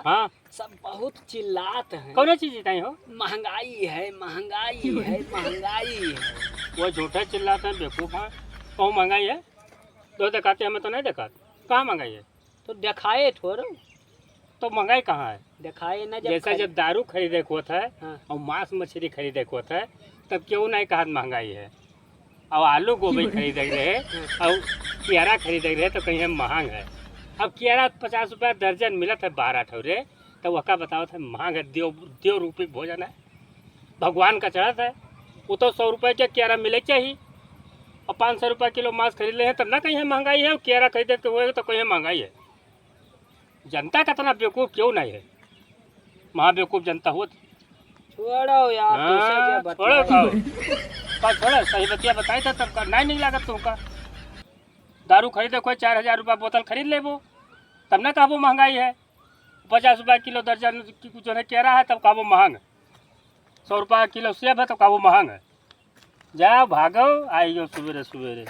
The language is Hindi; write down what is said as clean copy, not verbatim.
हाँ सब बहुत चिल्लाते हैं। कौन चीज जिताई हो? महंगाई है, महंगाई है, महंगाई है। वो झूठे चिल्लाते हैं, बेवकूफ़ हैं। कहूँ महंगाई है? दो दिखाते हमें तो नहीं दिखाते। कहाँ महंगाई है? तो दिखाए थोड़ा, तो महंगाई कहाँ है? दिखाए ना जब जैसे जब दारू खरीदे को होता है हाँ। और मांस मछली खरीदे को होता है तब क्यों नहीं कहा महंगाई है। और आलू गोभी खरीदे रहे और केरा खरीदे रहे तो कहीं महंग है। अब केरा 50 रुपया दर्जन मिलत है 12 ठौरे, तो वह का बताओ था महंग है। देव रूपी भोजन है, भगवान का चढ़त है। वो तो 100 रुपये के केरा मिले चाहिए और 500 रुपये किलो मांस खरीद ले हैं तब ना कहीं है महंगाई है। और केरा खरीदे तो हुए तो कहीं महंगाई है। जनता का इतना बेवकूफ़ क्यों नहीं है? महाबेवकूफ़ जनता हो। छोड़ो यार, तुझसे हाँ, जो छोड़ो बतियाई। का छोड़ो, सही बतिया बताई था तब करना ही नहीं लागत तुमका। दारू खरीदे कोई 4000 रुपया बोतल खरीद ले वो, तब ना कहबो महंगाई है। 50 रुपया किलो दर्जन जो है केरा है तब कहबो महंग। 100 रुपया किलो सेब है तो कहबो महंग है। जाओ भागो, आइयो सवेरे सवेरे।